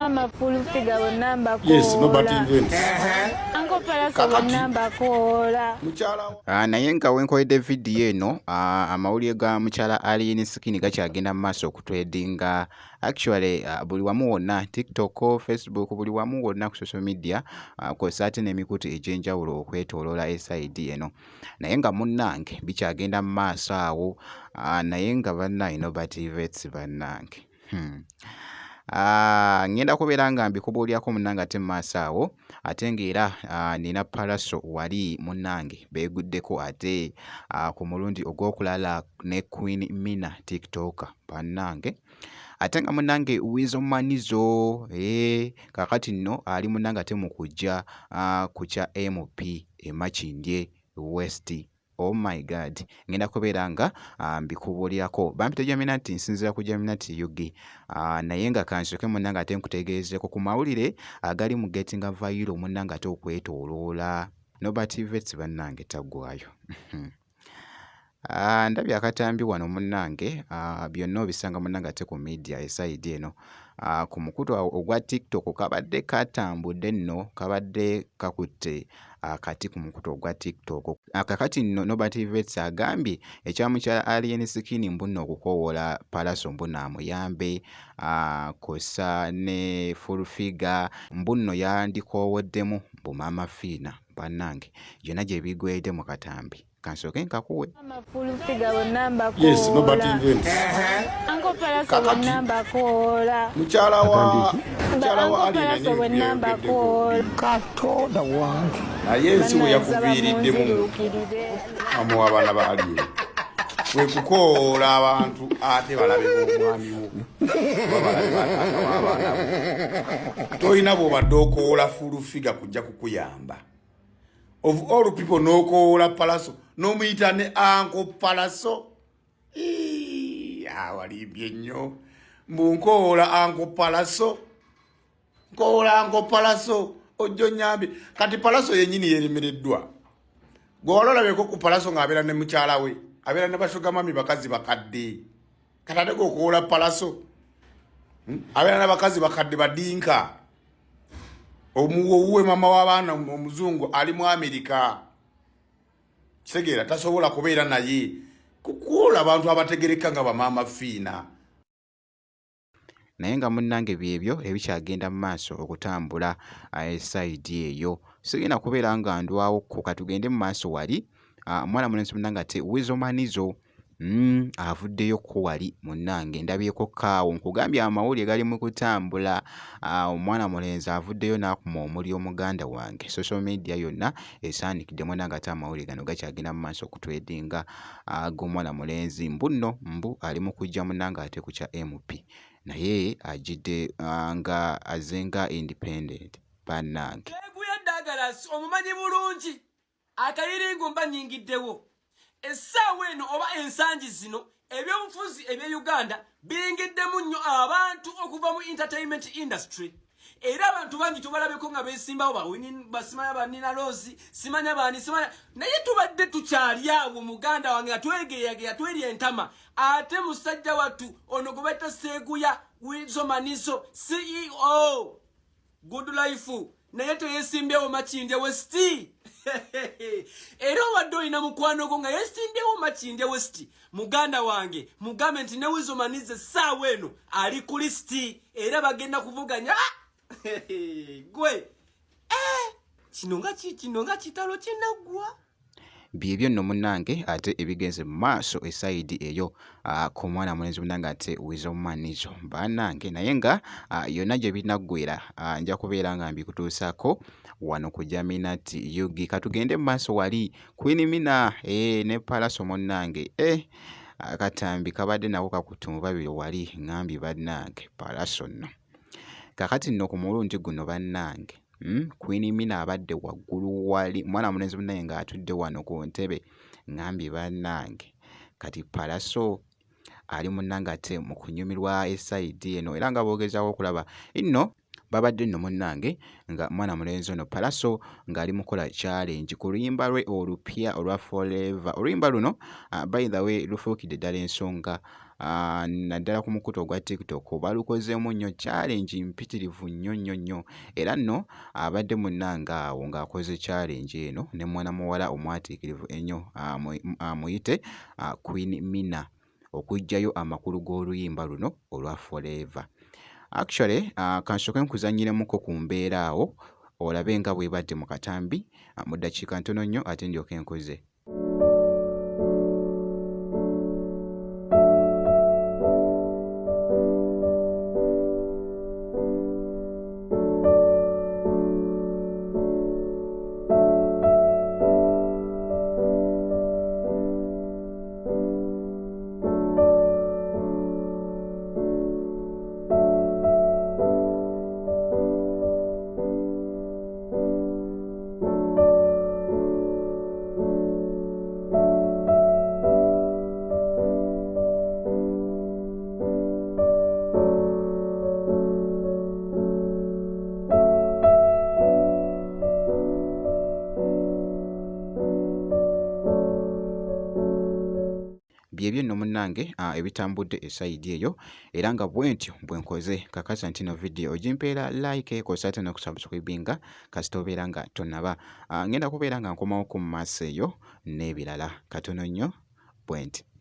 Full figure with number Yes, nobody invents. Uncle Palace with number cola. Naye nga wenkoledde vidiyo eno amawulire ga mukyala Alien Skin gakyagenda mu maaso okutwedinga actually buli wamu wonna TikTok, Facebook, buli wamu wonna ku social media kw'ossa ate n'emikutu egy'enjawulo okwetooloola esayidi eno naye nga munnange bikyagenda mu maaso awo naye nga bannange nobody invents bannange ngenda kubeera nga mbikubuulyako munnange ate mu maaso awo ate ng'era nina Palaso wali munnange beeguddeko ate ku mulundi ogw'okulala ne Queen Mina TikToker bannange ate nga munnange Wizzo Manizo kakati nno ali munnange ate mu kujja ku kya MP Makindye West. Oh my God, ngenda kubeera nga mbikubuulyako bampita Jaminati nsinzira ku Jaminati Yugi naye nga kansooke munnange ate nkutegeezeko ku mawulire agali mu getting viral munnange ate okwetooloola nobody invents bannange taggwayo ndabye akatambi wano munnange byonna obisanga munnange ate ku media esayidi eno ku mukutu ogwa TikTok kabadde katambudde nno kabadde kakutte akati ku mukutu ogwa TikTok kakati nno nobody invents agambye ekyamukyala Alien Skin mbunno okukowoola Palaso mbunno amuyambe kosa ne full figure mbunno yandikoowoddemu bumama fiina bannange byonna gye bigwedde mu katambi kansooke nkakuwe. Full figure with number cola. Yes, nobody invents. Uncle Palace with number cola. Mukyala wa Uncle Palace with number cola. Katonda wange. Naye ensi we yakuviiriddemu amuwa abaana ba Alien. Kwe kukoola abantu ate balabe b'omwami wo. Toyina bw'obadde okoola full figure kujja kukuyamba. Of all people n'okoola Palaso n'omuyita ne Uncle Palaso walimbye nnyo mbu nkoola Uncle Palaso nkoola Uncle Palaso ojjo nnyambi kati Palaso yennyini yeremereddwa gwe wali olabeko ku Palaso ng'abeera ne mukyala we abeera ne bashogamami bakazi bakadde kati ate gokoola Palaso abeera n'abakazi bakadde badinka omuwowuwe mama w'abaana omuzungu ali mu Amerika kisegeera tasobola kubeera naye kukoola abantu abategereka nga bamaama fiina naye nga munnange byebyo ebikyagenda mu maaso okutambula esayidi eyo sigenda kubeera nga ndwawo ko katugende mu maaso wali omwana mulenzi munnange ate Wizzo Manizo avuddeyo ko wali munnange ndabyeko kaawo nkugambye amawulire gali mu kutambula omwana mulenzi avuddeyo n'akuma omuliro muganda wange social media yonna esaanikidde munnange ate amawulire gano gakyagenda mu maaso okutwedinga ag'omwana mulenzi mbunno mbu ali mu kujja munnange ate ku kya MP naye ajidde nga azenga independent bannange Douglas omumanyi bulungi akayiringu mba nyingiddewo essaawa eno oba ensangi zino ebyobufuzi ebye Uganda biyingiddemu nnyo abantu okuva mu entertainment industry era abantu bangi tubalabeko nga beesimbawo basimanya banina Rose simanya bani simanya naye tubadde tukyali awo muganda wange atwegeyageya tweri entama ate musajja wattu ono gwe bayita Seeguya Wizzo Manizo CEO Good Life naye teyeesimbyewo Makindye West era wadde olina mukwano gwo nga yeesimbyewo Makindye West muganda wange mugambe nti ne Wizzo Manizo essaawa eno ali ku lisiti era bagenda kuvuganya gwe kino nga kitalo kinaggwa byebyo nno munnange ate ebigenze mu maaso esayidi eyo ku mwana mulenzi munnange ate Wizzo Manizo bannange naye nga yonna gye binaggwera nja kubeera nga mbikutuusako wano ku Jaminati Yugi katugende mu maaso wali Queen Mina ne Palaso munnange akatambi kabadde nako kakutumu babiri wali ngambye bannange Palaso nno kakati nno ku mulundi guno bannange Queen Mina abadde waggulu wali mwana mulenzi munnange ng'atudde wano ku ntebe ngambye bannange kati Palaso ali munnange ate mu kunyumirwa esayidi eno era nga boogezaawo okulaba nno babadde nno munnange nga mwana mulenzi ono Pallaso ng'ali mukola challenge ku luyimba lwe olupya olwa Forever. Oluyimba luno by the way lufuukidde ddala ensonga naddala ku mukutu ogwa TikTok balukozeemu nnyo challenge mpitirivu nnyo era nno abadde munnanga awo ng'akoze challenge eno ne mwana muwala omwatiikirivu ennyo amuyite Queen Mina okuggyayo amakulu g'oluyimba luno olwa Forever. Actually kansooke nkuzannyiremuko ku mbeera awo olabe nga bwebadde mu katambi mu ddakiika ntono nnyo ate ndyoke nkoze. Byebyo nno munnange ebitambudde esayidi eyo era nga bwentyo bwenkoze kakasa nti no video ogimpeera like kosata n'okusubscribinga kasita obeera nga tonnaba ngenda kubeera nga nkomawo ku maaso eyo n'ebirala katono nnyo bwenti.